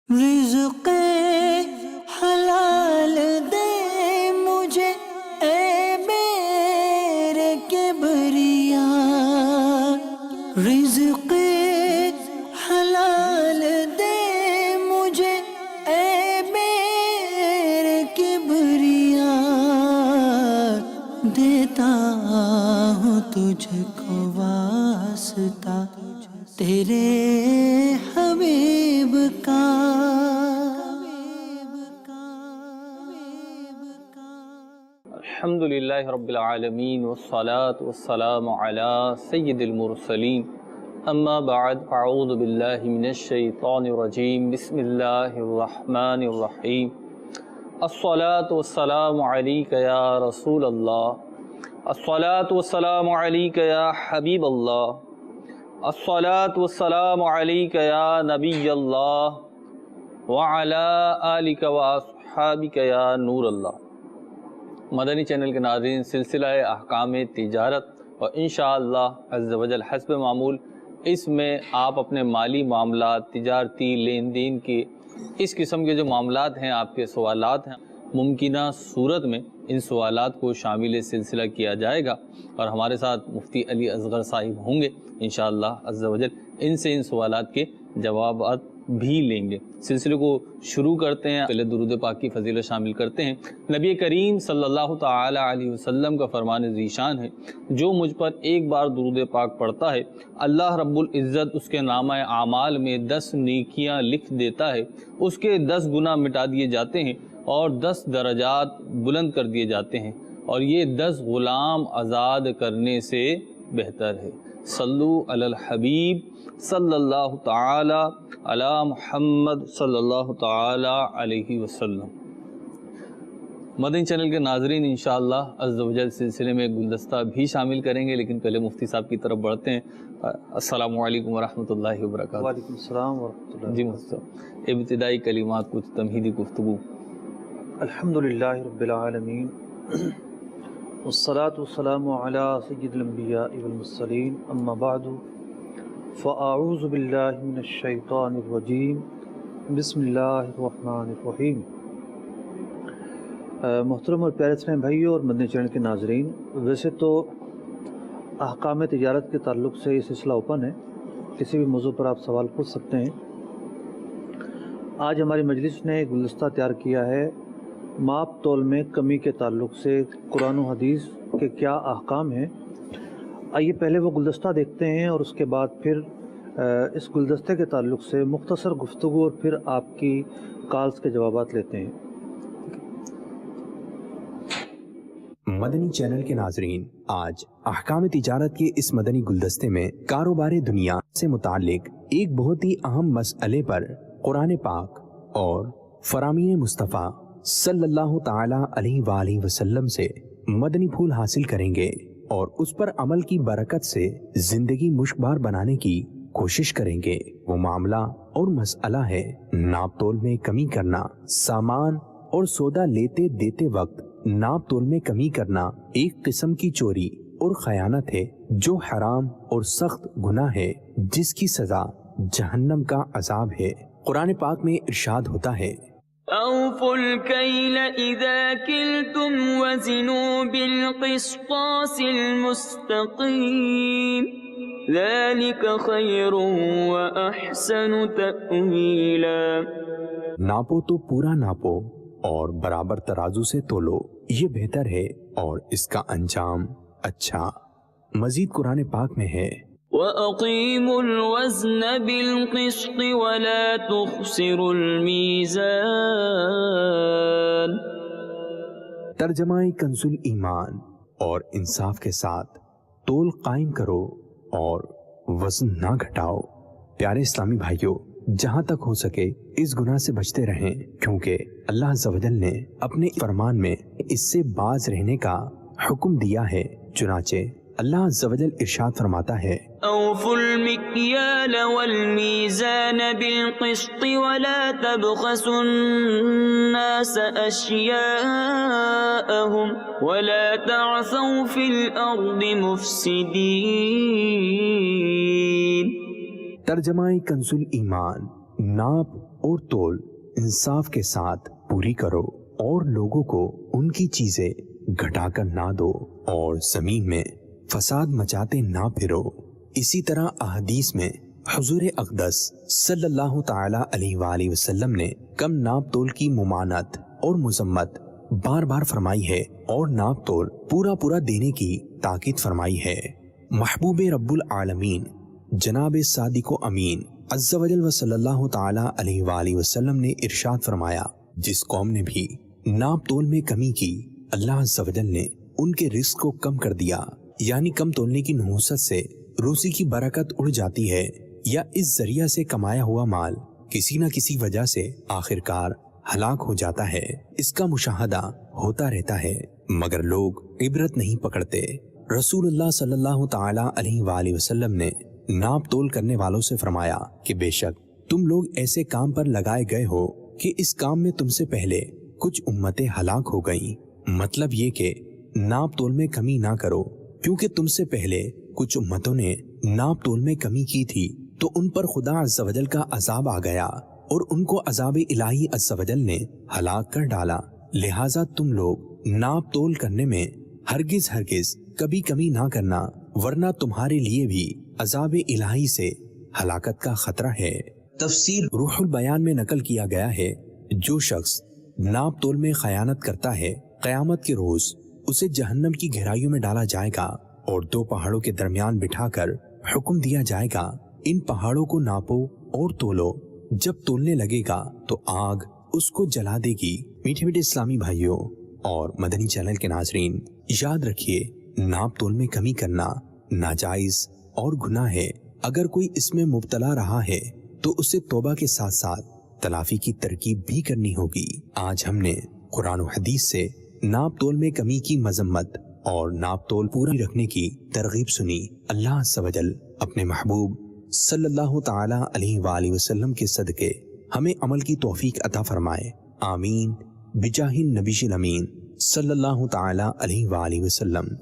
رزق حلال دے مجھے اے میرے کبریا، رزق حلال دے مجھے اے میرے کبریا، دیتا ہوں تجھ کو واسطہ تیرے حبیب کا۔ الحمدللہ رب العالمین والصلاة والسلام علی سید المرسلین، اما بعد فاعوذ باللہ من الشیطان الرجیم، بسم اللہ الرحمن الرحیم۔ الصلاة والسلام علیک یا رسول اللہ، الصلاة والسلام علیک یا حبیب اللہ، الصلاة والسلام علیک یا نبی اللہ، وعلی آلک واصحابک یا نور اللہ۔ مدنی چینل کے ناظرین، سلسلہ احکام تجارت اور انشاءاللہ عز و جل حسب معمول، اس میں آپ اپنے مالی معاملات، تجارتی لین دین کے اس قسم کے جو معاملات ہیں، آپ کے سوالات ہیں، ممکنہ صورت میں ان سوالات کو شامل سلسلہ کیا جائے گا، اور ہمارے ساتھ مفتی علی اصغر صاحب ہوں گے انشاءاللہ عز و جل، ان سے ان سوالات کے جوابات بھی لیں گے۔ سلسلے کو شروع کرتے ہیں، پہلے درود پاک کی فضیلت شامل کرتے ہیں۔ نبی کریم صلی اللہ تعالی علیہ وسلم کا فرمان ذیشان ہے، جو مجھ پر ایک بار درود پاک پڑھتا ہے، اللہ رب العزت اس کے نامہ اعمال میں 10 نیکیاں لکھ دیتا ہے، اس کے 10 گناہ مٹا دیے جاتے ہیں اور 10 درجات بلند کر دیے جاتے ہیں، اور یہ 10 غلام آزاد کرنے سے بہتر ہے۔ صلو علی الحبیب صلی اللہ تعالی علی محمد صلی اللہ تعالی علیہ وسلم۔ مدنی چینل کے ناظرین، انشاءاللہ عز و جل سلسلے میں گلدستہ بھی شامل کریں گے، لیکن پہلے مفتی صاحب کی طرف بڑھتے ہیں۔ السلام علیکم ورحمۃ اللہ وبرکاتہ۔ وعلیکم السلام ورحمۃ اللہ۔ جی مفتی صاحب، ابتدائی کلمات، کچھ تمہیدی گفتگو۔ الحمدللہ رب العالمین، والصلاة والسلام علی سید الانبیاء والمرسلین، اما بعد فاعوذ باللہ من الشیطان الرجیم، بسم اللہ الرحمن الرحیم۔ محترم اور پیارے اسلام بھائیوں اور مدنی چینل کے ناظرین، ویسے تو احکام تجارت کے تعلق سے یہ سلسلہ اوپن ہے، کسی بھی موضوع پر آپ سوال پوچھ سکتے ہیں۔ آج ہماری مجلس نے گلدستہ تیار کیا ہے ماپ تول میں کمی کے تعلق سے قرآن و حدیث کے کیا احکام ہیں۔ آئیے پہلے وہ گلدستہ دیکھتے ہیں اور اس کے بعد پھر اس گلدستے کے تعلق سے مختصر گفتگو اور پھر آپ کی کالز کے جوابات لیتے ہیں۔ مدنی چینل کے ناظرین، آج احکام تجارت کے اس مدنی گلدستے میں کاروبار دنیا سے متعلق ایک بہت ہی اہم مسئلے پر قرآن پاک اور فرامین مصطفیٰ صلی اللہ تعالی علیہ وآلہ وسلم سے مدنی پھول حاصل کریں گے، اور اس پر عمل کی برکت سے زندگی مشکبار بنانے کی کوشش کریں گے۔ وہ معاملہ اور مسئلہ ہے ناپ تول میں کمی کرنا۔ سامان اور سودا لیتے دیتے وقت ناپ تول میں کمی کرنا ایک قسم کی چوری اور خیانت ہے، جو حرام اور سخت گناہ ہے، جس کی سزا جہنم کا عذاب ہے۔ قرآن پاک میں ارشاد ہوتا ہے، أوفوا الكيل إذا كلتم وزنوا بالقسطاس المستقيم ذلك خير وأحسن تأويلا۔ ناپو تو پورا ناپو اور برابر ترازو سے تولو، یہ بہتر ہے اور اس کا انجام اچھا۔ مزید قرآن پاک میں ہے، وَأَقِيمُوا الْوَزْنَ بِالْقِسْطِ وَلَا تُخْسِرُوا الْمِيزَانَ۔ ترجمہ کنز ایمان، اور انصاف کے ساتھ تول قائم کرو اور وزن نہ گھٹاؤ۔ پیارے اسلامی بھائیوں، جہاں تک ہو سکے اس گناہ سے بچتے رہیں، کیونکہ اللہ عز و جل نے اپنے فرمان میں اس سے باز رہنے کا حکم دیا ہے۔ چنانچہ اللہ عز و جل ارشاد فرماتا ہے، أوفوا المكيال والميزان بالقسط ولا تبخسوا الناس أشياءهم ولا تعثوا في الأرض مفسدين۔ ترجمہ کنز ایمان، ناپ اور تول انصاف کے ساتھ پوری کرو اور لوگوں کو ان کی چیزیں گھٹا کر نہ دو اور زمین میں فساد مچاتے نہ پھرو۔ اسی طرح احادیث میں حضور اقدس صلی اللہ تعالی علیہ وآلہ وسلم نے کم ناپ تول کی ممانعت اور مذمت بار بار فرمائی ہے اور ناپ تول پورا دینے کی تاکید فرمائی ہے۔ محبوب رب العالمین جناب صادق و امین عز و جل و صلی اللہ تعالی علیہ وآلہ وسلم نے ارشاد فرمایا، جس قوم نے بھی ناپ تول میں کمی کی اللہ عز و جل نے ان کے رزق کو کم کر دیا، یعنی کم تولنے کی نحوست سے روزی کی برکت اڑ جاتی ہے، یا اس ذریعہ سے کمایا ہوا مال کسی نہ کسی وجہ سے آخرکار ہلاک ہو جاتا ہے۔ اس کا مشاہدہ ہوتا رہتا ہے مگر لوگ عبرت نہیں پکڑتے۔ رسول اللہ صلی اللہ تعالی علیہ وآلہ وسلم نے ناپ تول کرنے والوں سے فرمایا کہ بے شک تم لوگ ایسے کام پر لگائے گئے ہو کہ اس کام میں تم سے پہلے کچھ امتیں ہلاک ہو گئیں۔ مطلب یہ کہ ناپ تول میں کمی نہ کرو، کیونکہ تم سے پہلے کچھ امتوں نے ناپ تول میں کمی کی تھی تو ان پر خدا عز و جل کا عذاب آ گیا اور ان کو عذاب الہی عز و جل نے ہلاک کر ڈالا۔ لہٰذا تم لوگ ناپ تول کرنے میں ہرگز کبھی کمی نہ کرنا، ورنہ تمہارے لیے بھی عذاب الہی سے ہلاکت کا خطرہ ہے۔ تفسیر روح البیان میں نقل کیا گیا ہے، جو شخص ناپ تول میں خیانت کرتا ہے قیامت کے روز اسے جہنم کی گہرائیوں میں ڈالا جائے گا اور دو پہاڑوں کے درمیان بٹھا کر حکم دیا جائے گا، ان پہاڑوں کو ناپو اور تولو۔ جب تولنے لگے گا تو آگ اس کو جلا دے گی۔ میٹھے میٹھے اسلامی بھائیوں اور مدنی چینل کے ناظرین، یاد رکھیے ناپ تول میں کمی کرنا ناجائز اور گناہ ہے۔ اگر کوئی اس میں مبتلا رہا ہے تو اسے توبہ کے ساتھ ساتھ تلافی کی ترکیب بھی کرنی ہوگی۔ آج ہم نے قرآن و حدیث سے ناپ تول میں کمی کی مذمت اور ناپ تول پوری رکھنے کی ترغیب سنی۔ اللہ عز و جل اپنے محبوب صلی اللہ تعالی علیہ وآلہ وسلم کے صدقے ہمیں عمل کی توفیق عطا فرمائے، آمین بجاہ النبی الامین صلی اللہ تعالی علیہ وآلہ وسلم۔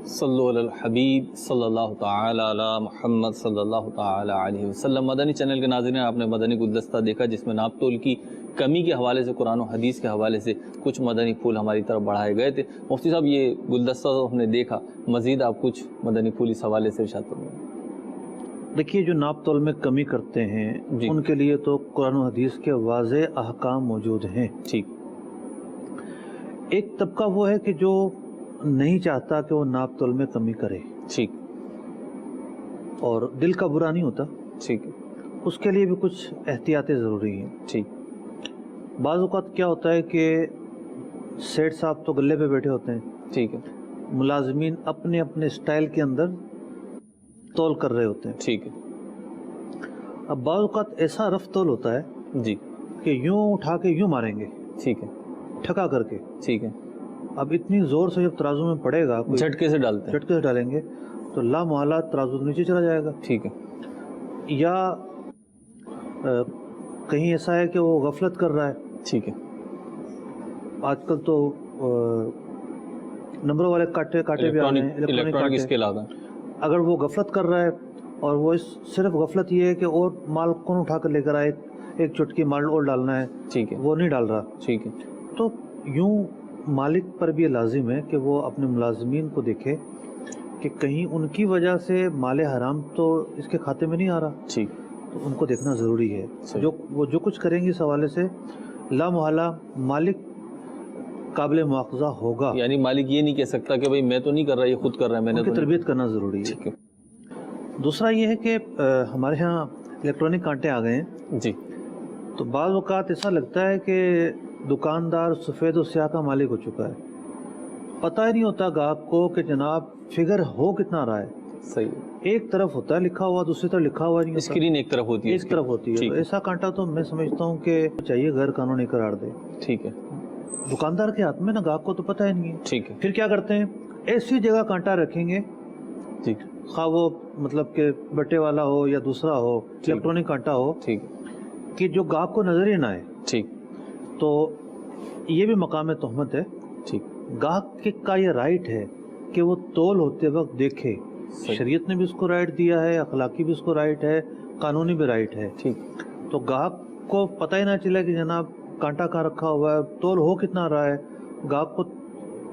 صلو علی الحبیب صلی اللہ تعالی علی محمد صلی اللہ تعالی علیہ وسلم۔ مدنی چینل کے ناظرین، آپ نے مدنی گلدستہ دیکھا جس میں ناپ تول کی کمی کے حوالے سے قرآن و حدیث کے حوالے سے کچھ مدنی پھول ہماری طرف بڑھائے گئے تھے۔ مفتی صاحب، یہ گلدستہ تو ہم نے دیکھا، مزید آپ کچھ مدنی پھول اس حوالے سے ارشاد فرمائیں۔ دیکھیے، جو ناپ تول میں کمی کرتے ہیں ان کے لیے تو قرآن و حدیث کے واضح احکام موجود ہیں۔ ٹھیک۔ ایک طبقہ وہ ہے کہ جو نہیں چاہتا کہ وہ ناپ تول میں کمی کرے، ٹھیک، اور دل کا برا نہیں ہوتا، ٹھیک، اس کے لیے بھی کچھ احتیاطیں ضروری ہیں۔ ٹھیک۔ بعض اوقات کیا ہوتا ہے کہ سیٹ صاحب تو گلے پہ بیٹھے ہوتے ہیں، ٹھیک ہے، ملازمین اپنے اپنے سٹائل کے اندر تول کر رہے ہوتے ہیں۔ ٹھیک ہے۔ اب بعض اوقات ایسا رف تول ہوتا ہے جی، کہ یوں اٹھا کے یوں ماریں گے، ٹھیک ہے، ٹھکا کر کے۔ ٹھیک ہے۔ اب اتنی زور سے جب ترازو میں پڑے گا، جھٹکے سے ڈالتے ہیں، جھٹکے سے ڈالیں گے تو لا محالہ ترازو نیچے چلا جائے گا۔ ٹھیک ہے۔ یا کہیں ایسا ہے کہ وہ غفلت کر رہا ہے، ٹھیک ہے، آج کل تو نمبروں والے کاٹے بھی آ رہے ہیں، الیکٹرانک اسکیل آ گئے۔ اگر وہ غفلت کر رہا ہے اور وہ صرف غفلت یہ ہے کہ اور مال کون اٹھا کر لے کر آئے، ایک چٹکی مال اور ڈالنا ہے، ٹھیک ہے، وہ نہیں ڈال رہا، ٹھیک ہے، تو یوں مالک پر بھی لازم ہے کہ وہ اپنے ملازمین کو دیکھے کہ کہیں ان کی وجہ سے مال حرام تو اس کے کھاتے میں نہیں آ رہا، ٹھیک، تو ان کو دیکھنا ضروری ہے۔ وہ جو کچھ کریں گے اس حوالے سے لا محالہ مالک قابل مواخذہ ہوگا، یعنی مالک یہ نہیں کہہ سکتا کہ بھئی میں تو نہیں کر رہا، یہ خود کر رہا ہے، میں نے ان کی تربیت کرنا ضروری ہے۔ ٹھیک ہے۔ دوسرا یہ ہے کہ ہمارے ہاں الیکٹرانک کانٹے آ گئے ہیں، جی، تو بعض اوقات ایسا لگتا ہے کہ دکاندار سفید و سیاہ کا مالک ہو چکا ہے، پتہ ہی نہیں ہوتا گاہک کو کہ جناب فگر ہو کتنا رہا ہے۔ صحیح، ایک طرف ہوتا ہے لکھا ہوا، دوسری طرف لکھا ہوا نہیں ہوتا، اسکرین ایک طرف ہوتی ہے، ایک طرف ہوتی ہے، تو ایسا کانٹا تو میں سمجھتا ہوں کہ چاہیے غیر قانونی قرار دے۔ ٹھیک ہے، دکاندار کے ہاتھ میں نا، گاہک کو تو پتہ ہی نہیں ہے۔ ٹھیک ہے، پھر کیا کرتے ہیں، ایسی جگہ کانٹا رکھیں گے، جی، خواہ وہ مطلب کہ بٹے والا ہو یا دوسرا ہو، الیکٹرانک کانٹا ہو، ٹھیک، کہ جو گاہک کو نظر ہی نہ آئے۔ ٹھیک، تو یہ بھی مقام تہمت ہے۔ ٹھیک، گاہک کا یہ رائٹ ہے کہ وہ تول ہوتے وقت دیکھے، شریعت نے بھی اس کو رائٹ دیا ہے، اخلاقی بھی اس کو رائٹ ہے، قانونی بھی رائٹ ہے۔ ٹھیک، تو گاہک کو پتہ ہی نہ چلا کہ جناب کانٹا کہاں رکھا ہوا ہے، تول ہو کتنا رہا ہے. گاہک کو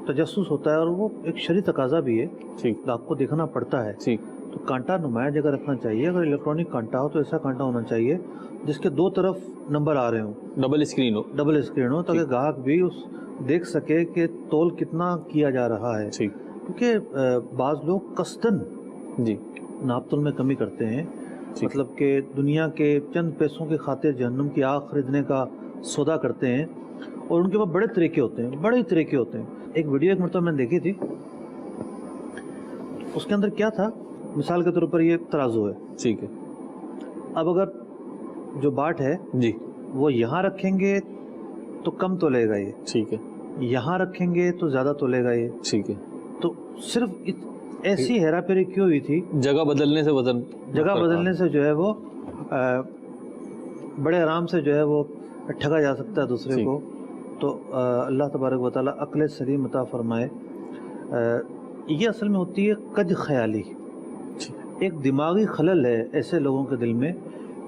تجسس ہوتا ہے اور وہ ایک شرعی تقاضا بھی ہے، ٹھیک گاہک کو دیکھنا پڑتا ہے. ٹھیک تو کانٹا نمایاں جگہ رکھنا چاہیے. اگر الیکٹرانک کانٹا ہو تو ایسا کانٹا ہونا چاہیے جس کے دو طرف نمبر آ رہے ہوں، ڈبل اسکرین ہو. ڈبل اسکرین ہو، تاکہ گاہک بھی اس دیکھ سکے کہ تول کتنا کیا جا رہا ہے. ٹھیک کیونکہ بعض لوگ قصداً جی ناپ تول میں کمی کرتے ہیں، ٹھیک مطلب کہ دنیا کے چند پیسوں کی خاطر جہنم کی آگ خریدنے کا سودا کرتے ہیں، اور ان کے پاس بڑے طریقے ہوتے ہیں، بڑے طریقے ہوتے ہیں. ایک ویڈیو ایک مرتبہ میں نے دیکھی تھی، اس کے اندر کیا تھا، مثال کے طور پر یہ ترازو ہے. ٹھیک ہے اب اگر جو باٹ ہے جی وہ یہاں رکھیں گے تو کم تولے گا، یہ ٹھیک ہے یہاں رکھیں گے تو زیادہ تولے گا یہ. ٹھیک ہے. تو صرف ایسی ہیرا پھیری کیوں ہوئی تھی؟ جگہ بدلنے سے وزن جگہ بدلنے سے جو ہے وہ بڑے آرام سے جو ہے وہ ٹھگا جا سکتا ہے دوسرے کو. تو اللہ تبارک و تعالیٰ عقل سلیم عطا فرمائے. یہ اصل میں ہوتی ہے کج خیالی، ایک دماغی خلل ہے ایسے لوگوں کے دل میں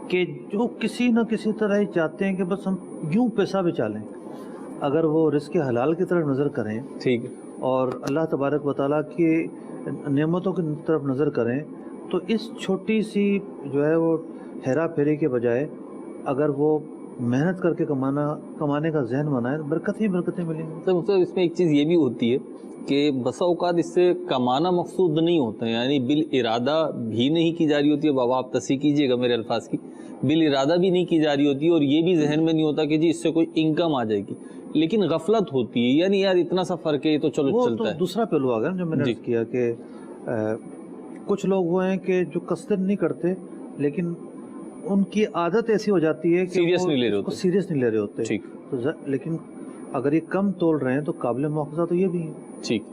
کہ جو کسی نہ کسی طرح ہی چاہتے ہیں کہ بس ہم یوں پیسہ بچا لیں. اگر وہ رزق حلال کی طرف نظر کریں ٹھیک اور اللہ تبارک و تعالیٰ کی نعمتوں کی طرف نظر کریں، تو اس چھوٹی سی جو ہے وہ ہیرا پھیری کے بجائے اگر وہ محنت کر کے کمانے کا ذہن بنائیں، برکتیں ملیں گی. تو مطلب اس میں ایک چیز یہ بھی ہوتی ہے کہ بسا اوقات اس سے کمانا مقصود نہیں ہوتا ہے، یعنی بالارادہ بھی نہیں کی جا رہی ہوتی ہے. بابا آپ تصحیح کیجئے گا میرے الفاظ کی، بالارادہ بھی نہیں کی جا رہی ہوتی ہے، اور یہ بھی ذہن میں نہیں ہوتا کہ جی اس سے کوئی انکم آ جائے گی، لیکن غفلت ہوتی ہے، یعنی یار اتنا سا فرق ہے یہ تو چلو چلتا ہے. دوسرا پہلو آ گیا جو میں نے عرض کیا کہ کچھ لوگ وہ ہیں کہ جو قصداً نہیں کرتے، لیکن ان کی عادت ایسی ہو جاتی ہے کہ سیریس نہیں لے رہے ہوتے. ٹھیک. لیکن اگر یہ کم تول رہے ہیں تو قابل مواخذہ تو یہ بھی ہے. ٹھیک.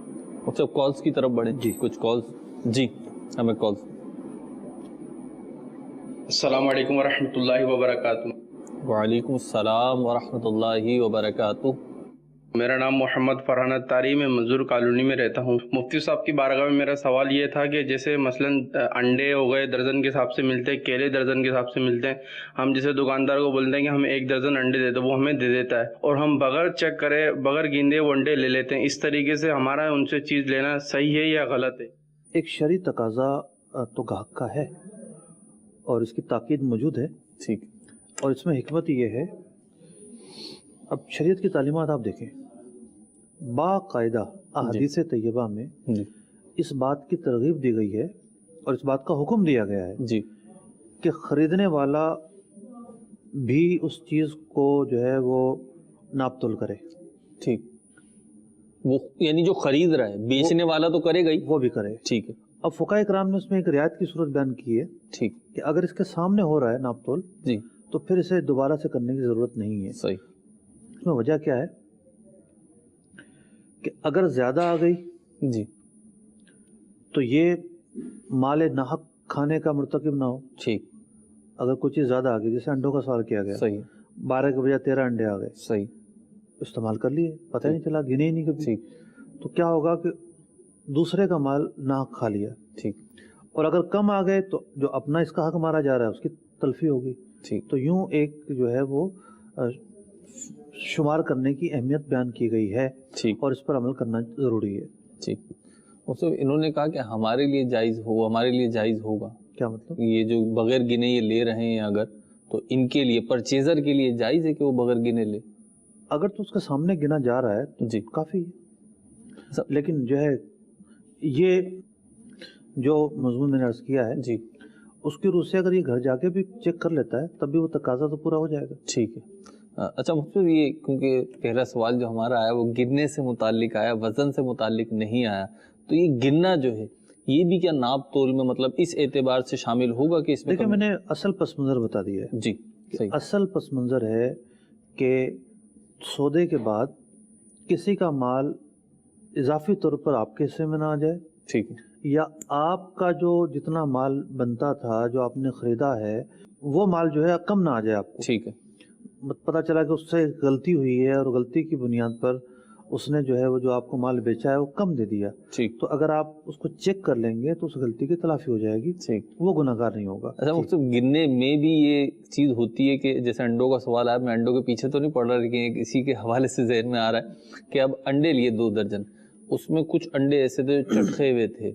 اچھا کالز کی طرف بڑھیں. جی کچھ کالز. جی ہمیں کالز. السلام علیکم ورحمۃ اللہ وبرکاتہ. وعلیکم السلام ورحمۃ اللہ وبرکاتہ. میرا نام محمد فرحان اتاری، میں منظور کالونی میں رہتا ہوں. مفتی صاحب کی بارگاہ میں میرا سوال یہ تھا کہ جیسے مثلا انڈے ہو گئے درجن کے حساب سے ملتے ہیں، کیلے درجن کے حساب سے ملتے ہیں. ہم جیسے دکاندار کو بولتے ہیں کہ ہمیں 1 درجن انڈے دے دو، وہ ہمیں دے دیتا ہے، اور ہم بغیر چیک کرے بغیر گیندے وہ انڈے لے لیتے ہیں. اس طریقے سے ہمارا ان سے چیز لینا صحیح ہے یا غلط ہے؟ ایک شرعی تقاضا تو گاہک کا ہے اور اس کی تاکید موجود ہے. ٹھیک. اور اس میں حکمت یہ ہے، اب شریعت کی تعلیمات آپ دیکھیں، باقاعدہ احادیث طیبہ میں جی اس بات کی ترغیب دی گئی ہے اور اس بات کا حکم دیا گیا ہے جی کہ خریدنے والا بھی اس چیز کو جو ہے وہ ناپ تول کرے. ٹھیک. وہ یعنی جو خرید رہا ہے، بیچنے والا تو کرے گا ہی، وہ بھی کرے. ٹھیک ہے. اب فقہائے کرام نے اس میں ایک رعایت کی صورت بیان کی ہے ٹھیک کہ اگر اس کے سامنے ہو رہا ہے ناپ تول جی تو پھر اسے دوبارہ سے کرنے کی ضرورت نہیں ہے. صحیح. اس میں وجہ کیا ہے کہ اگر زیادہ آ گئی جی تو یہ مال ناحق کھانے کا مرتکب نہ ہو. ٹھیک. اگر کوئی چیز زیادہ آ گئی، جیسے انڈوں کا سوال کیا گیا، صحیح 12 کے بجائے 13 انڈے آ گئے، صحیح استعمال کر لیے، پتہ ہی نہیں چلا، گنے ہی نہیں کبھی. ٹھیک تو کیا ہوگا کہ دوسرے کا مال ناحق کھا لیا. ٹھیک اور اگر کم آ گئے تو جو اپنا اس کا حق مارا جا رہا ہے اس کی تلفی ہوگی. ٹھیک. تو یوں ایک جو ہے وہ شمار کرنے کی اہمیت بیان کی گئی ہے ٹھیک اور اس پر عمل کرنا ضروری ہے. ٹھیک. مطلب انہوں نے کہا کہ ہمارے لیے جائز ہو، ہمارے لیے جائز ہوگا. کیا مطلب؟ یہ جو بغیر گنے یہ لے رہے ہیں اگر، تو ان کے لیے پرچیزر کے لیے جائز ہے کہ وہ بغیر گنے لے؟ اگر تو اس کے سامنے گنا جا رہا ہے تو جی کافی ہے. لیکن جو ہے یہ جو مضمون میں نے عرض کیا ہے جی اس کی روح سے اگر یہ گھر جا کے بھی چیک کر لیتا ہے تب بھی وہ تقاضا تو پورا ہو جائے گا. ٹھیک ہے. اچھا مطلب یہ کیونکہ پہلا سوال جو ہمارا آیا وہ گرنے سے متعلق آیا، وزن سے متعلق نہیں آیا، تو یہ گرنا جو ہے یہ بھی کیا ناپ تول میں مطلب اس اعتبار سے شامل ہوگا کہ اس میں؟ دیکھیں میں نے اصل پس منظر بتا دیا ہے. جی صحیح. اصل پس منظر ہے کہ سودے کے بعد کسی کا مال اضافی طور پر آپ کے حصے میں نہ آ جائے، ٹھیک ہے، یا آپ کا جو جتنا مال بنتا تھا جو آپ نے خریدا ہے وہ مال جو ہے کم نہ آ جائے آپ کو. ٹھیک ہے، پتہ چلا کہ اس سے غلطی ہوئی ہے اور غلطی کی بنیاد پر اس نے جو ہے وہ جو آپ کو مال بیچا ہے وہ کم دے دیا، ٹھیک تو اگر آپ اس کو چیک کر لیں گے تو اس غلطی کی تلافی ہو جائے گی، ٹھیک. وہ گناہ گار نہیں ہوگا. اچھا مختلف گننے میں بھی یہ چیز ہوتی ہے کہ جیسے انڈوں کا سوال آیا، میں انڈوں کے پیچھے تو نہیں پڑ رہا لیکن اسی کے حوالے سے ذہن میں آ رہا ہے کہ اب انڈے لیے 2 درجن، اس میں کچھ انڈے ایسے تھے چٹکے ہوئے تھے،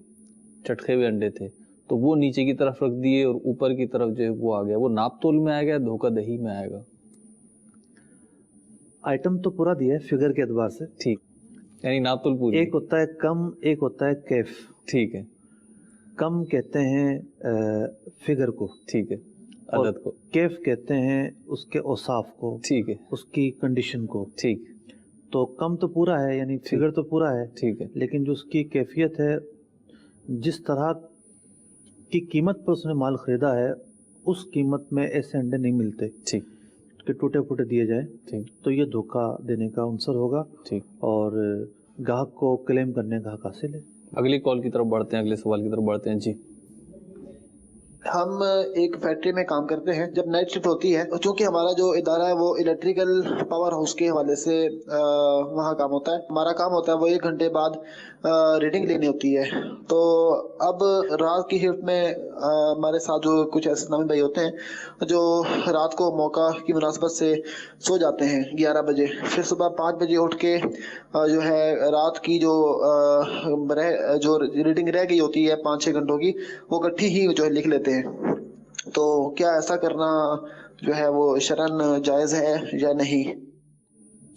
چٹکے ہوئے انڈے تھے، تو وہ نیچے کی طرف رکھ دیے اور اوپر کی طرف جو ہے وہ آ گیا، وہ ناپ تول میں آئے گا یا دھوکہ دہی میں آئے گا؟ آئٹم تو پورا دیا ہے فگر کے اعتبار سے، ٹھیک، یعنی ناپ تول پوری. ایک ہوتا ہے کم، ایک ہوتا ہے کیف. ٹھیک ہے، کم کہتے ہیں فگر کو، ٹھیک ہے، اور عدد کو. کیف کہتے ہیں اس کے اوصاف کو، ٹھیک ہے، اس کی کنڈیشن کو. ٹھیک، تو کم تو پورا ہے، یعنی فگر تو پورا ہے، ٹھیک ہے، لیکن جو اس کی کیفیت ہے، جس طرح کی قیمت پر اس نے مال خریدا ہے اس قیمت میں ایسے انڈے نہیں ملتے ٹھیک، کہ ٹوٹے پھوٹے دیے جائیں، ٹھیک، تو یہ دھوکہ دینے کا عنصر ہوگا ٹھیک. اور گاہک کو کلیم کرنے کا حق حاصل ہے. اگلی کال کی طرف بڑھتے ہیں، اگلے سوال کی طرف بڑھتے ہیں. جی ہم ایک فیکٹری میں کام کرتے ہیں. جب نائٹ شفٹ ہوتی ہے، چونکہ ہمارا جو ادارہ ہے وہ الیکٹریکل پاور ہاؤس کے حوالے سے وہاں کام ہوتا ہے. ہمارا کام ہوتا ہے وہ 1 گھنٹے بعد ریڈنگ لینی ہوتی ہے. تو اب رات کی شفٹ میں ہمارے ساتھ جو کچھ ایسے نامی بھائی ہوتے ہیں جو رات کو موقع کی مناسبت سے سو جاتے ہیں 11 بجے، پھر صبح 5 بجے اٹھ کے جو ہے رات کی جو ریڈنگ رہ گئی ہوتی ہے 5-6 گھنٹوں کی، وہ اکٹھی ہی جو ہے لکھ لیتے ہیں. تو کیا ایسا کرنا جو ہے وہ شرعاً جائز ہے یا نہیں؟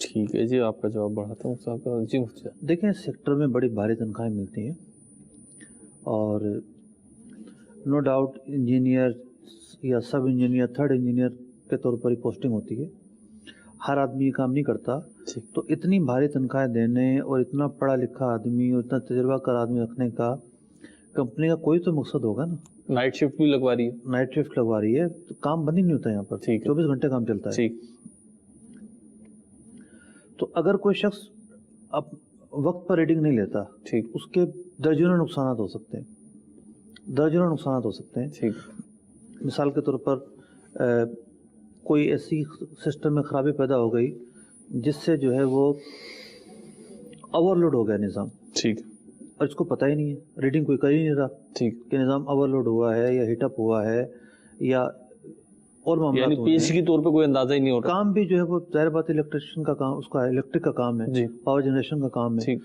ٹھیک ہے جی، آپ کا جواب بڑھاتا ہوں صاحب کا. جی مفتی صاحب. دیکھیں اس سیکٹر میں بڑی بھاری تنخواہیں ملتی ہیں، اور نو ڈاؤٹ انجینئر یا سب انجینئر، 3rd انجینئر کے طور پر ہی پوسٹنگ ہوتی ہے. ہر آدمی یہ کام نہیں کرتا، تو اتنی بھاری تنخواہیں دینے اور اتنا پڑھا لکھا آدمی اور اتنا تجربہ کار آدمی رکھنے کا کمپنی کا کوئی تو مقصد ہوگا نا. نائٹ شفٹ بھی لگوا رہی ہے؟ نائٹ شفٹ لگوا رہی ہے تو کام بند ہی نہیں ہوتا یہاں پر، 24 گھنٹے کام چلتا ہے. ٹھیک. تو اگر کوئی شخص اب وقت پر ریڈنگ نہیں لیتا، ٹھیک، اس کے درجنوں نقصانات ہو سکتے ہیں، درجنوں نقصانات ہو سکتے ہیں. ٹھیک. مثال کے طور پر کوئی ایسی سسٹم میں خرابی پیدا ہو گئی جس سے جو ہے وہ اوور لوڈ ہو گیا نظام، ٹھیک، اور اس کو پتہ ہی نہیں ہے، ریڈنگ کوئی کر ہی نہیں رہا ٹھیک، کہ نظام اوور لوڈ ہوا ہے یا ہیٹ اپ ہوا ہے یا اور معاملات یعنی ہوتے پیش ہیں. کی طور پہ کوئی اندازہ ہی نہیں ہو رہا. کام بھی جو ہے وہ ظاہر بات الیکٹریشین کا کام، اس کا الیکٹرک کا کام ہے، جی، پاور جنریشن کا کام ہے، ٹھیک،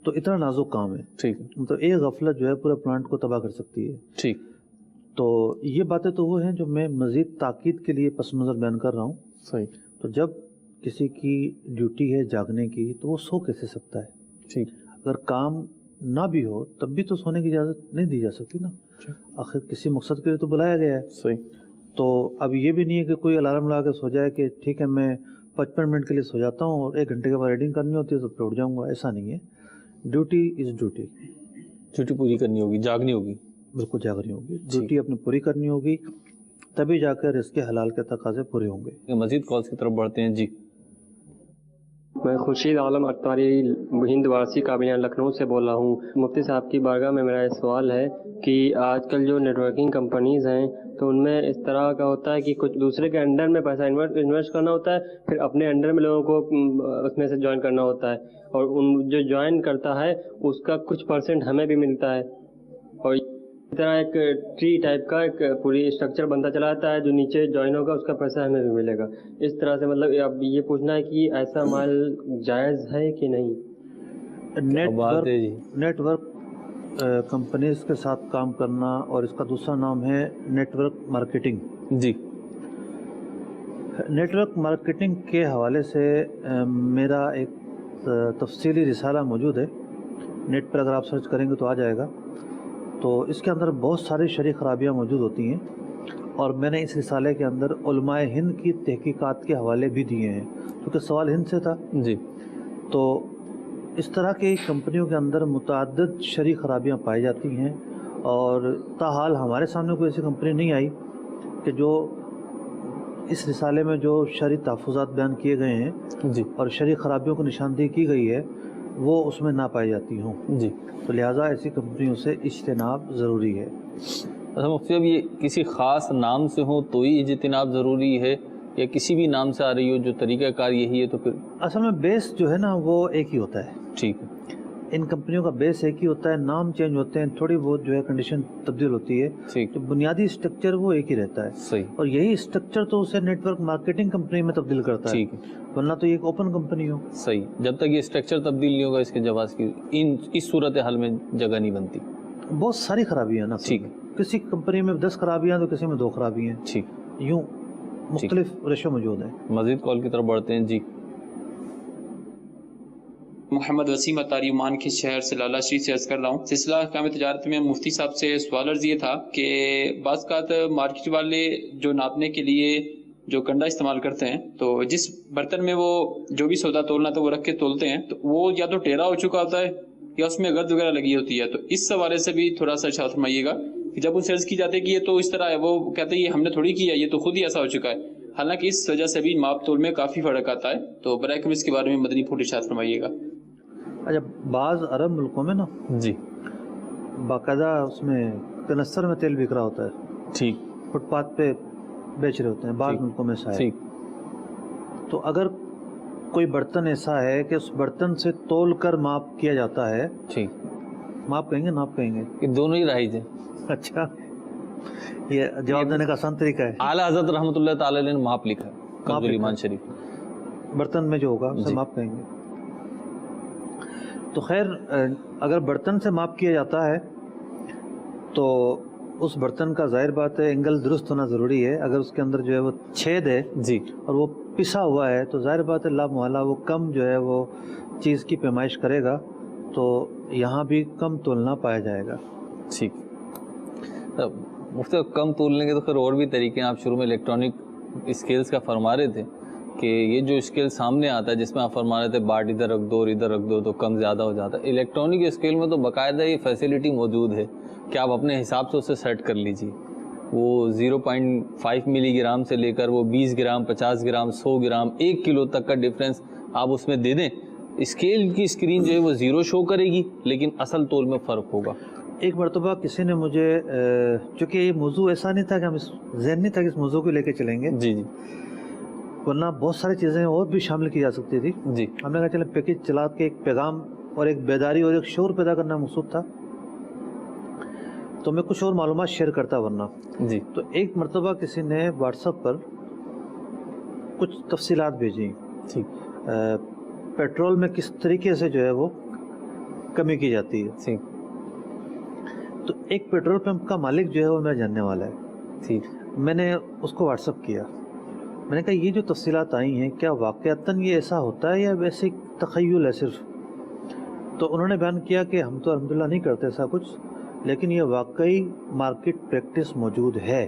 تو اتنا نازک کام ہے. ٹھیک، مطلب ایک غفلت جو ہے پورے پلانٹ کو تباہ کر سکتی ہے. ٹھیک. تو یہ باتیں تو وہ ہیں جو میں مزید تاکید کے لیے پس منظر بیان کر رہا ہوں. صحیح. تو جب کسی کی ڈیوٹی ہے جاگنے کی تو وہ سو کیسے سکتا ہے؟ ٹھیک. اگر کام نہ بھی ہو تب بھی تو سونے کی اجازت نہیں دی جا سکتی نا، آخر کسی مقصد کے لیے تو بلایا گیا ہے. صحیح. تو اب یہ بھی نہیں ہے کہ کوئی الارم لگا کے سو جائے کہ ٹھیک ہے میں 55 منٹ کے لیے سو جاتا ہوں اور 1 گھنٹے کے بعد ریڈنگ کرنی ہوتی ہے تو پھر اٹھ جاؤں گا. ایسا نہیں ہے. ڈیوٹی از ڈیوٹی، ڈیوٹی پوری کرنی ہوگی، جاگنی ہوگی. بالکل جاگنی ہوگی، ڈیوٹی اپنی پوری کرنی ہوگی، تبھی جا کر رزق حلال کے تقاضے پورے ہوں گے. مزید کالز کی طرف بڑھتے ہیں. جی میں خورشید عالم اختاری ہند وارسی کابینہ لکھنؤ سے بول رہا ہوں. مفتی صاحب کی بارگاہ میں میرا یہ سوال ہے کہ آج کل جو نیٹ ورکنگ کمپنیز ہیں تو ان میں اس طرح کا ہوتا ہے کہ کچھ دوسرے کے انڈر میں پیسہ انویسٹ کرنا ہوتا ہے، پھر اپنے انڈر میں لوگوں کو اس میں سے جوائن کرنا ہوتا ہے، اور ان جو جوائن کرتا ہے اس کا کچھ % ہمیں بھی ملتا ہے، اور اس طرح ایک ٹری ٹائپ کا ایک پوری اسٹرکچر بنتا چلا جاتا ہے، جو نیچے جوائن ہوگا اس کا پیسہ ہمیں بھی ملے گا. اس طرح سے مطلب اب یہ پوچھنا ہے کہ ایسا مال جائز ہے کہ نہیں؟ نیٹ ورک کمپنیز کے ساتھ کام کرنا، اور اس کا دوسرا نام ہے نیٹ ورک مارکیٹنگ. جی. نیٹ ورک مارکیٹنگ کے حوالے سے میرا ایک تفصیلی رسالہ موجود ہے، نیٹ پر اگر آپ سرچ کریں گے تو آ جائے گا. تو اس کے اندر بہت ساری شرعی خرابیاں موجود ہوتی ہیں، اور میں نے اس رسالے کے اندر علماء ہند کی تحقیقات کے حوالے بھی دیے ہیں کیونکہ سوال ہند سے تھا. جی. تو اس طرح کی کمپنیوں کے اندر متعدد شرعی خرابیاں پائی جاتی ہیں، اور تاحال ہمارے سامنے کوئی ایسی کمپنی نہیں آئی کہ جو اس رسالے میں جو شرعی تحفظات بیان کیے گئے ہیں جی اور شرعی خرابیوں کو نشاندہی کی گئی ہے وہ اس میں نہ پائی جاتی ہوں. جی. تو لہٰذا ایسی کمپنیوں سے اجتناب ضروری ہے. اچھا مفتی صاحب، یہ کسی خاص نام سے ہوں تو ہی اجتناب ضروری ہے یا کسی بھی نام سے آ رہی ہو جو طریقہ کار یہی ہے تو پھر اصل میں بیس جو ہے نا وہ ایک ہی ہوتا ہے. ٹھیک ہے. ان کمپنیوں کا بیس ایک ہی ہوتا ہے, نام چینج ہوتے ہیں, تھوڑی بہت جو ہے کنڈیشن تبدیل ہوتی ہے, ٹھیک تو بنیادی اسٹرکچر وہ ایک ہی رہتا ہے. صحیح. اور یہی اسٹرکچر تو اسے نیٹ ورک مارکیٹنگ کمپنی میں تبدیل کرتا ہے, ٹھیک ہے. ورنہ تو یہ ایک اوپن کمپنی ہو. صحیح. جب تک یہ اسٹرکچر تبدیل نہیں ہوگا اس کے جواز کی اس صورتحال میں جگہ نہیں بنتی. بہت ساری خرابیاں نا. ٹھیک. کسی کمپنی میں 10 خرابیاں تو کسی میں 2 خرابیاں. ٹھیک. یوں مختلف ریشو موجود ہیں. مزید کال کی طرف بڑھتے ہیں. جی محمد وسیم اتاری عمان کے شہر سے لالا شریف سے عرض کر رہا ہوں. سلسلہ احکام تجارت میں مفتی صاحب سے سوال عرض یہ تھا کہ بعض اوقات مارکیٹ والے جو ناپنے کے لیے جو کنڈا استعمال کرتے ہیں تو جس برتن میں وہ جو بھی سودا تولنا تھا وہ رکھ کے تولتے ہیں تو وہ یا تو ٹیڑھا ہو چکا ہوتا ہے یا اس میں گرد وغیرہ لگی ہوتی ہے. تو اس حوالے سے بھی تھوڑا سا ارشاد فرمائیے گا کہ جب ان سے عرض کی جاتی ہے کہ یہ تو اس طرح ہے, وہ کہتے ہیں یہ ہم نے تھوڑی کیا, یہ تو خود ہی ایسا ہو چکا ہے, حالانکہ اس وجہ سے بھی ماپ تول میں کافی فرق آتا ہے. تو برائے کرم اس کے بارے میں مدنی پھول ارشاد فرمائیے گا. اچھا, بعض عرب ملکوں میں نا جی باقاعدہ اس میں کنستر میں تیل بک رہا ہوتا ہے. ٹھیک. فٹ پاتھ پہ بیچ رہے ہوتے ہیں بعض ملکوں میں. ٹھیک. تو اگر کوئی برتن ایسا ہے کہ اس برتن سے تول کر ماپ کیا جاتا ہے. ٹھیک. ماپ کہیں گے ناپ کہیں گے کہ دونوں ہی رائج ہیں. اچھا, یہ جواب دینے کا آسان طریقہ ہے. اعلیٰ حضرت رحمۃ اللہ تعالی نے ماپ لکھا ہے کنز الایمان شریف. برتن میں جو ہوگا اسے ماپ کہیں گے. تو خیر, اگر برتن سے ماپ کیا جاتا ہے تو اس برتن کا ظاہر بات ہے اینگل درست ہونا ضروری ہے. اگر اس کے اندر جو ہے وہ چھید ہے جی اور وہ پسا ہوا ہے تو ظاہر بات ہے لا محالہ وہ کم جو ہے وہ چیز کی پیمائش کرے گا, تو یہاں بھی کم تولنا پایا جائے گا. ٹھیک. مفتی کم تولنے کے تو پھر اور بھی طریقے ہیں. آپ شروع میں الیکٹرانک اسکیلز کا فرما رہے تھے کہ یہ جو اسکیل سامنے آتا ہے جس میں آپ فرما رہے تھے باٹ ادھر رکھ دو اور ادھر رکھ دو تو کم زیادہ ہو جاتا ہے. الیکٹرانک اسکیل میں تو باقاعدہ یہ فیسلٹی موجود ہے کہ آپ اپنے حساب سے اسے سیٹ کر لیجیے. وہ 0.5 ملی گرام سے لے کر وہ 20 گرام 50 گرام 100 گرام 1 کلو تک کا ڈفرینس آپ اس میں دے دیں. اسکیل کی اسکرین جو ہے وہ 0 شو کرے گی لیکن اصل تول میں فرق ہوگا. ایک مرتبہ کسی نے مجھے, چونکہ یہ موضوع ایسا نہیں تھا کہ ہم ذہن نہیں تھا کہ اس موضوع کو لے کے چلیں گے, جی جی, ورنہ بہت ساری چیزیں اور بھی شامل کی جا سکتی تھی. جی ہم نے کہا چلیں پیکج چلا کے ایک پیغام اور ایک بیداری اور ایک شعور پیدا کرنا مقصود تھا, تو میں کچھ اور معلومات شیئر کرتا ورنہ. جی. تو ایک مرتبہ کسی نے واٹس ایپ پر کچھ تفصیلات بھیجی. ٹھیک. پیٹرول میں کس طریقے سے جو ہے وہ کمی کی جاتی ہے. ٹھیک. تو ایک پیٹرول پمپ کا مالک جو ہے وہ میرا جاننے والا ہے. ٹھیک. میں نے اس کو واٹس ایپ کیا, میں نے کہا یہ جو تفصیلات آئی ہیں کیا واقعتاً یہ ایسا ہوتا ہے یا ویسے تخیل ہے صرف؟ تو انہوں نے بیان کیا کہ ہم تو الحمدللہ نہیں کرتے ایسا کچھ, لیکن یہ واقعی مارکیٹ پریکٹس موجود ہے.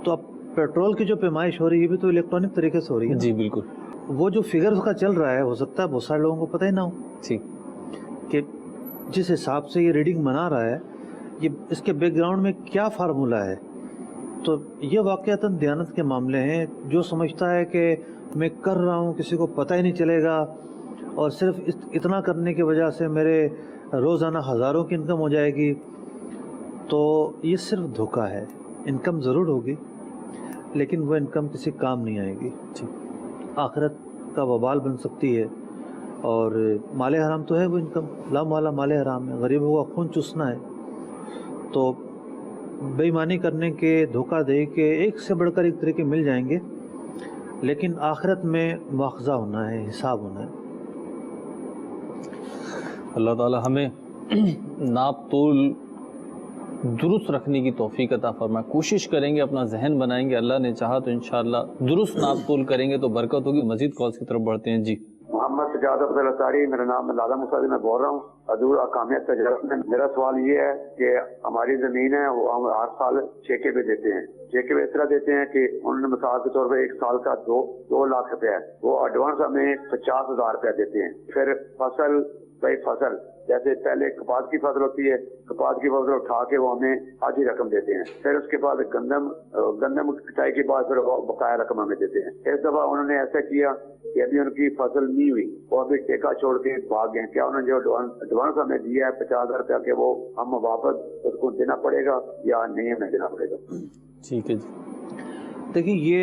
تو اب پیٹرول کی جو پیمائش ہو رہی ہے یہ بھی تو الیکٹرانک طریقے سے ہو رہی ہے. جی بالکل. وہ جو فگر اس کا چل رہا ہے ہو سکتا ہے بہت سارے لوگوں کو پتہ ہی نہ ہو. ٹھیک. کہ جس حساب سے یہ ریڈنگ بنا رہا ہے یہ اس کے بیک گراؤنڈ میں کیا فارمولہ ہے. تو یہ واقعتاً دیانت کے معاملے ہیں. جو سمجھتا ہے کہ میں کر رہا ہوں کسی کو پتہ ہی نہیں چلے گا اور صرف اتنا کرنے کی وجہ سے میرے روزانہ ہزاروں کی انکم ہو جائے گی, تو یہ صرف دھوکہ ہے. انکم ضرور ہوگی لیکن وہ انکم کسی کام نہیں آئے گی, آخرت کا وبال بن سکتی ہے. اور مال حرام تو ہے وہ انکم, لا محالہ مال حرام ہے, غریبوں کا خون چوسنا ہے. تو بے ایمانی کرنے کے, دھوکہ دے کے ایک سے بڑھ کر ایک طریقے مل جائیں گے, لیکن آخرت میں مواخذہ ہونا ہے, حساب ہونا ہے. اللہ تعالی ہمیں ناپ تول درست رکھنے کی توفیق عطا فرمائے. کوشش کریں گے, اپنا ذہن بنائیں گے, اللہ نے چاہا تو انشاءاللہ درست ناپ تول کریں گے تو برکت ہوگی. مزید کالز کی طرف بڑھتے ہیں. جی محمد سجاد افضل اتاری, میرا نام لالا مساعد, میں بول رہا ہوں حضور احکامیت تجارت میں. میرا سوال یہ ہے کہ ہماری زمین ہے وہ ہم ہر سال ٹھیکے پہ دیتے ہیں. ٹھیکے پہ اس طرح دیتے ہیں کہ انہوں نے مثال کے طور پہ 1 سال کا 2 لاکھ روپیہ ہے, وہ ایڈوانس ہمیں 50,000 روپیہ دیتے ہیں. پھر فصل بائی فصل, جیسے پہلے کپاس کی فصل ہوتی ہے, کپاس کی فصل اٹھا کے وہ ہمیں آدھی رقم دیتے ہیں. پھر اس کے بعد گندم کٹائی کے بعد پھر بقایا رقم ہمیں دیتے ہیں. اس دفعہ انہوں نے ایسا کیا کہ ابھی ان کی فصل نہیں ہوئی, وہ ابھی ٹھیکہ چھوڑ کے بھاگ گئے. کیا انہوں نے جو ایڈوانس ہمیں دیا ہے 50,000 روپیہ کہ وہ ہم واپس اس کو دینا پڑے گا یا نہیں ہمیں دینا پڑے گا؟ ٹھیک ہے جی. دیکھیں یہ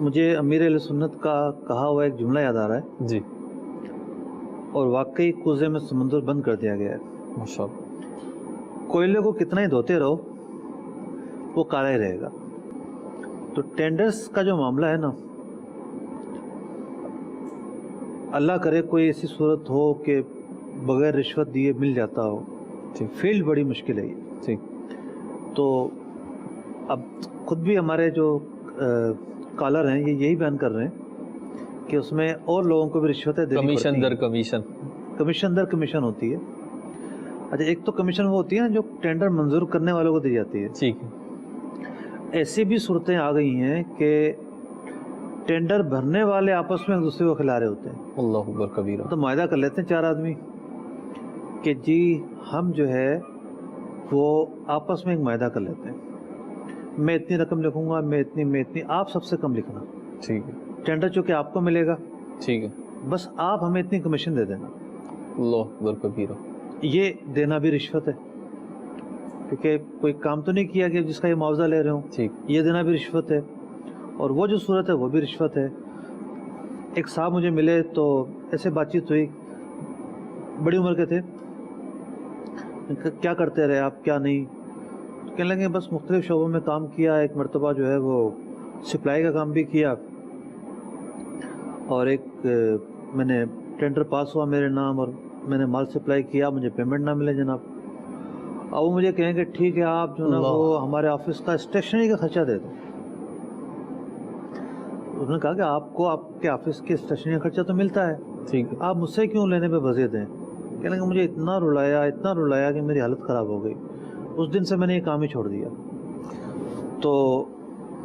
مجھے امیر اہل سنت کا کہا ہوا ایک جملہ یاد آ رہا ہے جی اور واقعی کوزے میں سمندر بند کر دیا گیا ہے. ماشاءاللہ. کوئلے کو کتنا ہی دھوتے رہو وہ کالا ہی رہے گا. تو ٹینڈرز کا جو معاملہ ہے نا، اللہ کرے کوئی ایسی صورت ہو کہ بغیر رشوت دیے مل جاتا ہو. فیلڈ بڑی مشکل ہے یہ. ٹھیک. تو اب خود بھی ہمارے جو کالر ہیں یہ یہی بیان کر رہے ہیں کہ اس میں اور لوگوں کو بھی رشوتیں دینی پڑتی ہیں. کمیشن در کمیشن. کمیشن در کمیشن ہوتی ہے. اچھا، ایک تو کمیشن وہ ہوتی ہے نا جو ٹینڈر منظور کرنے والوں کو دی جاتی ہے. ٹھیک ہے. ایسی بھی صورتیں آ گئی ہیں کہ ٹینڈر بھرنے والے آپس میں ایک دوسرے کو کھلا رہے ہوتے ہیں. اللہ اکبر کبیرہ. تو معاہدہ کر لیتے ہیں 4 آدمی کہ جی ہم جو ہے وہ آپس میں ایک معاہدہ کر لیتے ہیں، میں اتنی رقم لکھوں گا، میں اتنی، آپ سب سے کم لکھنا. ٹھیک ہے. ٹینڈر چونکہ آپ کو ملے گا، ٹھیک ہے، بس آپ ہمیں اتنی کمیشن دے دینا. اللہ اکبر کبیرہ. یہ دینا بھی رشوت ہے، کیونکہ کوئی کام تو نہیں کیا کہ جس کا یہ معاوضہ لے رہے ہوں. ٹھیک. یہ دینا بھی رشوت ہے. اور وہ جو صورت ہے وہ بھی رشوت ہے. ایک صاحب مجھے ملے تو ایسے بات چیت ہوئی، بڑی عمر کے تھے. کیا کرتے رہے آپ، کیا نہیں؟ کہنے لگے بس مختلف شعبوں میں کام کیا. ایک مرتبہ جو ہے وہ سپلائی کا کام بھی کیا، اور ایک میں نے ٹینڈر پاس ہوا میرے نام اور میں نے مال سپلائی کیا، مجھے پیمنٹ نہ ملے جناب. اب وہ مجھے کہیں کہ ٹھیک ہے آپ جو نا وہ ہمارے آفس کا اسٹیشنری کا خرچہ دے دیں. انہوں نے کہا کہ آپ کو آپ کے آفس کے اسٹیشنری کا خرچہ تو ملتا ہے، ٹھیک ہے، آپ مجھ سے کیوں لینے پہ وضع دیں؟ کہنے لگے مجھے اتنا رلایا کہ میری حالت خراب ہو گئی. اس دن سے میں نے یہ کام ہی چھوڑ دیا. تو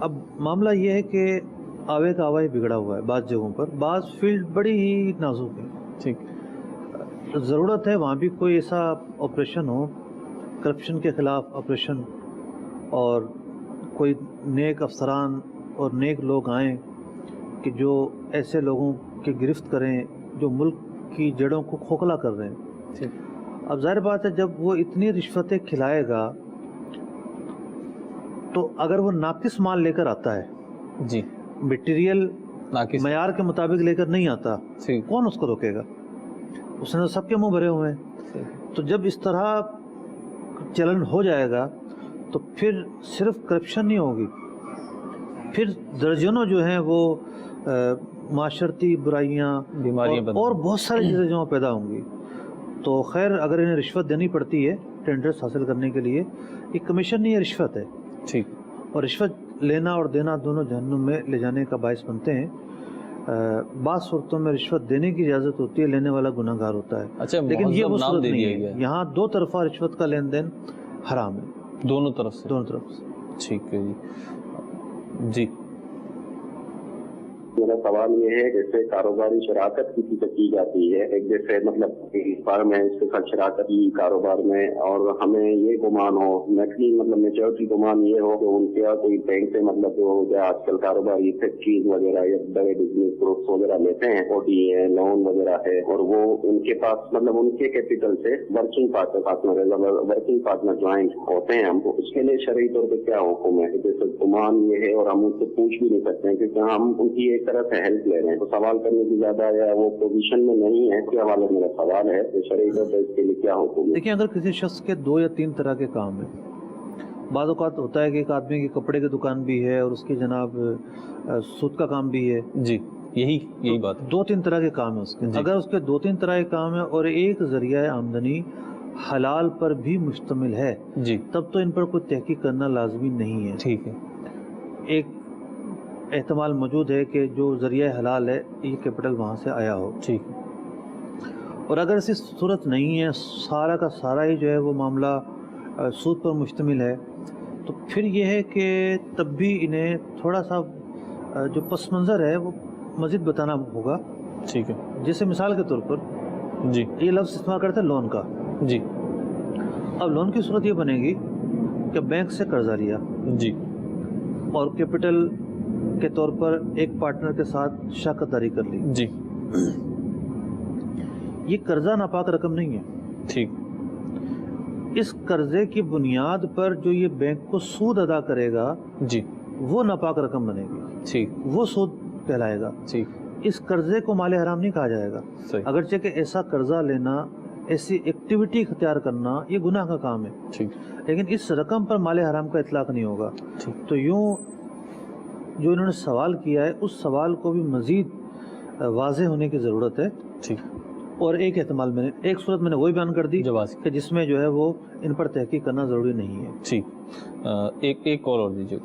اب معاملہ یہ ہے کہ آوے کا آوا ہی بگڑا ہوا ہے بعض جگہوں پر. بعض فیلڈ بڑی ہی نازک ہے. ٹھیک. ضرورت ہے وہاں بھی کوئی ایسا آپریشن ہو، کرپشن کے خلاف آپریشن، اور کوئی نیک افسران اور نیک لوگ آئیں کہ جو ایسے لوگوں کی گرفت کریں جو ملک کی جڑوں کو کھوکھلا کر رہے ہیں. ٹھیک. اب ظاہر بات ہے جب وہ اتنی رشوتیں کھلائے گا تو اگر وہ ناقص مال لے کر آتا ہے، جی، مٹیریل ناقص معیار کے مطابق لے کر نہیں آتا، کون اس کو روکے گا؟ اس نے تو سب کے منہ بھرے ہوئے ہیں. تو جب اس طرح چلن ہو جائے گا تو پھر صرف کرپشن نہیں ہوگی، پھر درجنوں جو ہیں وہ معاشرتی برائیاں، بیماریاں اور بہت ساری چیزیں جو پیدا ہوں گی. تو خیر اگر انہیں رشوت دینی پڑتی ہے ٹینڈرز حاصل کرنے کے لیے، یہ کمیشن نہیں ہے، رشوت ہے. ٹھیک. اور رشوت لینا اور دینا دونوں جہنم میں لے جانے کا باعث بنتے ہیں. بعض صورتوں میں رشوت دینے کی اجازت ہوتی ہے، لینے والا گناہ گار ہوتا ہے. اچھا، لیکن یہ وہ صورت نہیں ہے. یہاں دو طرفہ رشوت کا لین دین حرام ہے، دونوں طرف سے. ٹھیک ہے جی. جی میرا سوال یہ ہے جیسے کاروباری شراکت کسی سے کی جاتی ہے، ایک جیسے مطلب فرم ہے اس کے ساتھ شراکت کی کاروبار میں، اور ہمیں یہ گمان ہو، مطلب میجورٹی گمان یہ ہو کہ ان کے کوئی بینک سے مطلب جو آج کل کاروباری فیکٹریز وغیرہ یا بڑے بزنس گروپس وغیرہ لیتے ہیں، OD ہے، لون وغیرہ ہے، اور وہ ان کے پاس مطلب ان کے کیپٹل سے ورکنگ پارٹنر جوائنٹ ہوتے ہیں. ہم اس کے لیے شرعی طور پہ کیا حکم ہے؟ جیسے گمان یہ ہے اور ہم ان سے پوچھ بھی نہیں سکتے ہیں کیونکہ ہم ان کی ایک طرح سے ہیلپ لے رہے ہیں، تو سوال کرنے کی زیادہ یا وہ پوزیشن میں نہیں ہے. اس کے حوالے میرا سوال ہے کہ شرعی طور پہ اس کے لیے کیا حکم ہے؟ دیکھیں، اگر کسی شخص کے 2 یا 3 طرح کے کام ہیں، بعض اوقات ہوتا ہے کہ ایک آدمی کی کپڑے کی دکان بھی ہے اور اس کی جناب سود کا کام بھی ہے. جی، یہی بات ہے. 2-3 طرح کے کام ہیں اس کے. اگر اس کے 2-3 طرح کے کام ہیں اور ایک ذریعہ آمدنی حلال پر بھی مشتمل ہے، جی، تب تو ان پر کوئی تحقیق کرنا لازمی نہیں ہے. ٹھیک ہے. ایک احتمال موجود ہے کہ جو ذریعہ حلال ہے یہ کیپٹل وہاں سے آیا ہو. ٹھیک. اور اگر ایسی صورت نہیں ہے، سارا کا سارا ہی جو ہے وہ معاملہ سود پر مشتمل ہے، تو پھر یہ ہے کہ تب بھی انہیں تھوڑا سا جو پس منظر ہے وہ مزید بتانا ہوگا. ٹھیک ہے. جیسے مثال کے طور پر جی، یہ لفظ استعمال کرتے ہیں لون کا. جی. اب لون کی صورت یہ بنے گی کہ بینک سے قرضہ لیا، جی، اور کیپٹل کے طور پر ایک پارٹنر کے ساتھ شراکت داری کر لی. جی. یہ قرضہ ناپاک رقم نہیں ہے. ٹھیک. اس قرضے کی بنیاد پر جو یہ بینک کو سود ادا کرے گا، جی، وہ ناپاک رقم بنے گی, ٹھیک, وہ سود کہلائے گا. ٹھیک, اس قرضے کو مال حرام نہیں کہا جائے گا. صحیح, اگرچہ کہ ایسا قرضہ لینا, ایسی ایکٹیویٹی اختیار کرنا یہ گناہ کا کام ہے, ٹھیک, لیکن اس رقم پر مال حرام کا اطلاق نہیں ہوگا. ٹھیک, تو یوں جو انہوں نے سوال کیا ہے اس سوال کو بھی مزید واضح ہونے کی ضرورت ہے. ٹھیک. اور ایک احتمال میں نے, ایک صورت میں نے وہی بیان کر دی کہ جس میں جو ہے وہ ان پر تحقیق کرنا ضروری نہیں ہے. ٹھیک, ایک کال اور دیجیے.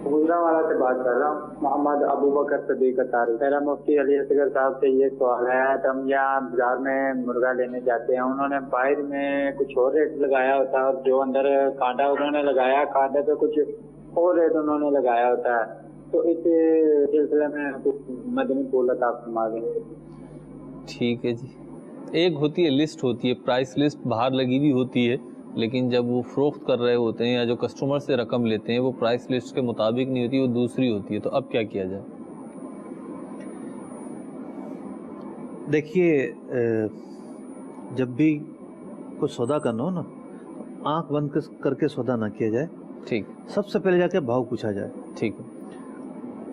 گجرانوالہ سے بات کر رہا ہوں, محمد ابوبکر صدیق اطاری. میرا مفتی علی اصغر صاحب سے یہ سوال ہے, ہم یہاں بازار میں مرغا لینے جاتے ہیں, انہوں نے باہر میں کچھ اور ریٹ لگایا ہوتا ہے اور جو اندر کانٹا انہوں نے لگایا, کانٹے پہ کچھ اور ریٹ انہوں نے لگایا ہوتا ہے, تو اس سلسلے میں کچھ مدنی پھول عطا فرما دیں. ٹھیک ہے جی. ایک ہوتی ہے لسٹ, ہوتی ہے پرائس لسٹ, باہر لگی ہوئی ہوتی ہے, لیکن جب وہ فروخت کر رہے ہوتے ہیں یا جو کسٹمر سے رقم لیتے ہیں وہ پرائس لسٹ کے مطابق نہیں ہوتی, وہ دوسری ہوتی ہے. تو اب کیا کیا جائے؟ دیکھیے, جب بھی کوئی سودا کرنا ہو نا, آنکھ بند کر کے سودا نہ کیا جائے. ٹھیک, سب سے پہلے جا کے بھاؤ پوچھا جائے. ٹھیک ہے.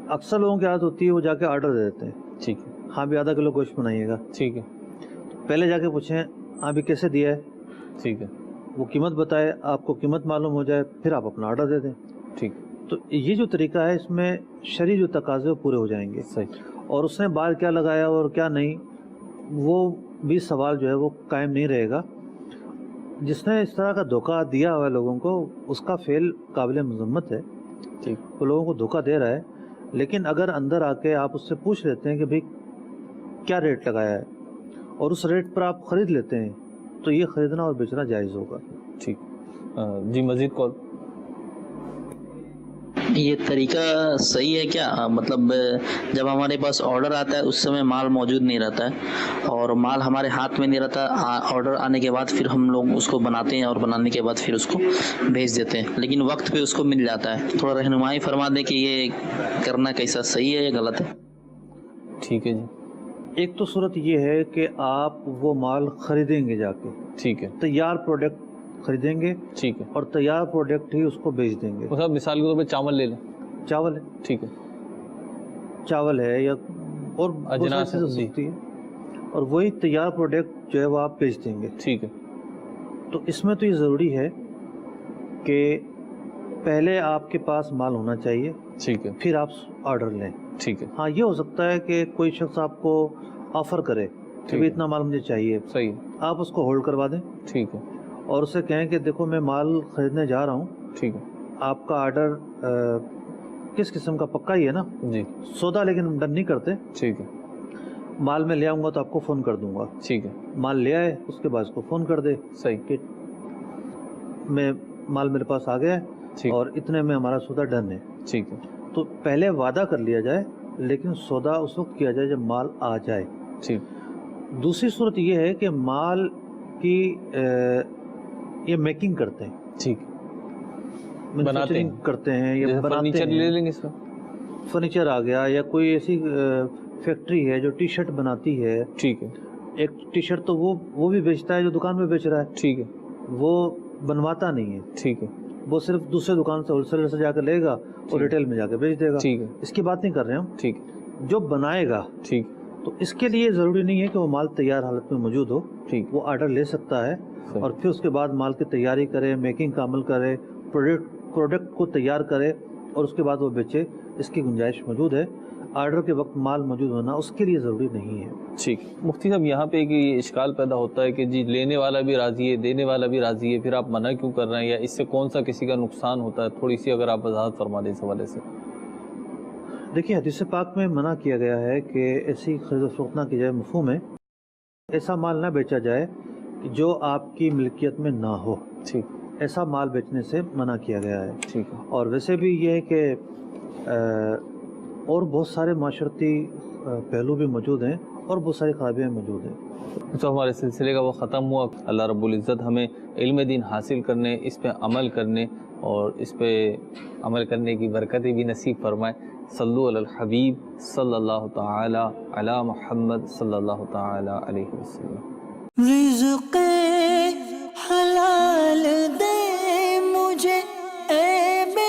اکثر لوگوں کی عادت ہوتی ہے وہ جا کے آرڈر دے دیتے ہیں. ٹھیک ہے, ہاں بھی آدھا کلو گوشت بنائیے گا. ٹھیک ہے. پہلے جا کے پوچھیں ہاں بھی کیسے دیا ہے. ٹھیک ہے. وہ قیمت بتائے, آپ کو قیمت معلوم ہو جائے, پھر آپ اپنا آرڈر دے دیں. ٹھیک. تو یہ جو طریقہ ہے اس میں شرعی جو تقاضے پورے ہو جائیں گے. صحیح. اور اس نے باہر کیا لگایا اور کیا نہیں, وہ بھی سوال جو ہے وہ قائم نہیں رہے گا. جس نے اس طرح کا دھوکہ دیا ہوا ہے لوگوں کو, اس کا فعل قابل مذمت ہے. ٹھیک. وہ لوگوں کو دھوکہ دے رہا ہے, لیکن اگر اندر آ کے آپ اس سے پوچھ لیتے ہیں کہ بھئی کیا ریٹ لگایا ہے اور اس ریٹ پر آپ خرید لیتے ہیں, تو یہ خریدنا اور بیچنا جائز ہوگا. ٹھیک. جی مزید کال. یہ طریقہ صحیح ہے کیا؟ مطلب جب ہمارے پاس آرڈر آتا ہے اس سمے مال موجود نہیں رہتا ہے اور مال ہمارے ہاتھ میں نہیں رہتا, آرڈر آنے کے بعد پھر ہم لوگ اس کو بناتے ہیں اور بنانے کے بعد پھر اس کو بھیج دیتے ہیں, لیکن وقت پہ اس کو مل جاتا ہے. تھوڑا رہنمائی فرما دیں کہ یہ کرنا کیسا صحیح ہے یا غلط ہے؟ ٹھیک ہے جی. ایک تو صورت یہ ہے کہ آپ وہ مال خریدیں گے جا کے. ٹھیک ہے. تیار پروڈکٹ خریدیں گے. ٹھیک ہے. اور تیار پروڈکٹ ہی اس کو بیچ دیں گے. مطلب مثال کے طور پہ چاول لے لیں. چاول ہے. ٹھیک ہے. چاول ہے یا اور اجناس ہو سکتی ہے, اور وہی تیار پروڈکٹ جو ہے وہ آپ بیچ دیں گے. ٹھیک ہے. تو اس میں تو یہ ضروری ہے کہ پہلے آپ کے پاس مال ہونا چاہیے. ٹھیک ہے. پھر آپ آرڈر لیں. ٹھیک ہے. ہاں یہ ہو سکتا ہے کہ کوئی شخص آپ کو آفر کرے کہ اتنا مال مجھے چاہیے. صحیح. آپ اس کو ہولڈ کروا دیں. ٹھیک ہے. اور اسے کہیں کہ دیکھو میں مال خریدنے جا رہا ہوں. ٹھیک ہے. آپ کا آرڈر کس قسم کا, پکا ہی ہے نا؟ جی. سودا لیکن ہم ڈن نہیں کرتے. ٹھیک ہے. مال میں لے آؤں گا تو آپ کو فون کر دوں گا. ٹھیک ہے. مال لے آئے, اس کے بعد اس کو فون کر دے. صحیح. کہ میں مال میرے پاس آ گیا ہے اور اتنے میں ہمارا سودا ڈن ہے. ٹھیک ہے. تو پہلے وعدہ کر لیا جائے, لیکن سودا اس وقت کیا جائے جب مال آ جائے. ٹھیک. دوسری صورت یہ ہے کہ مال کی یہ میکنگ کرتے ہیں. ٹھیک. بناتے ہیں, کرتے ہیں یا فرنیچر لے لیں گے. اس میں فرنیچر آ گیا, یا کوئی ایسی فیکٹری ہے جو ٹی شرٹ بناتی ہے. ٹھیک ہے. ایک ٹی شرٹ تو وہ بھی بیچتا ہے جو دکان میں بیچ رہا ہے. ٹھیک ہے. وہ بنواتا نہیں ہے. ٹھیک ہے. وہ صرف دوسرے دکان سے ہول سیلر سے جا کے لے گا اور ریٹیل میں جا کے بیچ دے گا. ٹھیک ہے. اس کی بات نہیں کر رہے ہم. ٹھیک. جو بنائے گا, ٹھیک, تو اس کے لیے ضروری نہیں ہے کہ وہ مال تیار حالت میں موجود ہو. ٹھیک. وہ آرڈر لے سکتا ہے اور پھر اس کے بعد مال کی تیاری کرے, میکنگ کا عمل کرے, پروڈکٹ کو تیار کرے اور اس کے بعد وہ بیچے. اس کی گنجائش موجود ہے. آرڈر کے وقت مال موجود ہونا اس کے لیے ضروری نہیں ہے. ٹھیک. مفتی صاحب یہاں پہ ایک اشکال پیدا ہوتا ہے کہ جی لینے والا بھی راضی ہے, دینے والا بھی راضی ہے, پھر آپ منع کیوں کر رہے ہیں, یا اس سے کون سا کسی کا نقصان ہوتا ہے؟ تھوڑی سی اگر آپ وضاحت فرما دیں اس حوالے سے. دیکھیے, حدیث پاک میں منع کیا گیا ہے کہ ایسی خرید و فروخت نہ کی جائے. مفہوم ہے ایسا مال نہ بیچا جائے جو آپ کی ملکیت میں نہ ہو. ٹھیک. ایسا مال بیچنے سے منع کیا گیا ہے. ٹھیک. اور ویسے بھی یہ ہے کہ اور بہت سارے معاشرتی پہلو بھی موجود ہیں اور بہت ساری خرابیاں موجود ہیں. تو ہمارے سلسلے کا وہ ختم ہوا. اللہ رب العزت ہمیں علم دین حاصل کرنے, اس پہ عمل کرنے اور اس پہ عمل کرنے کی برکتیں بھی نصیب فرمائے. صلو علی الحبیب صلی اللہ تعالی علی محمد صلی اللہ تعالی علیہ وسلم. رزق حلال دے مجھے اے بے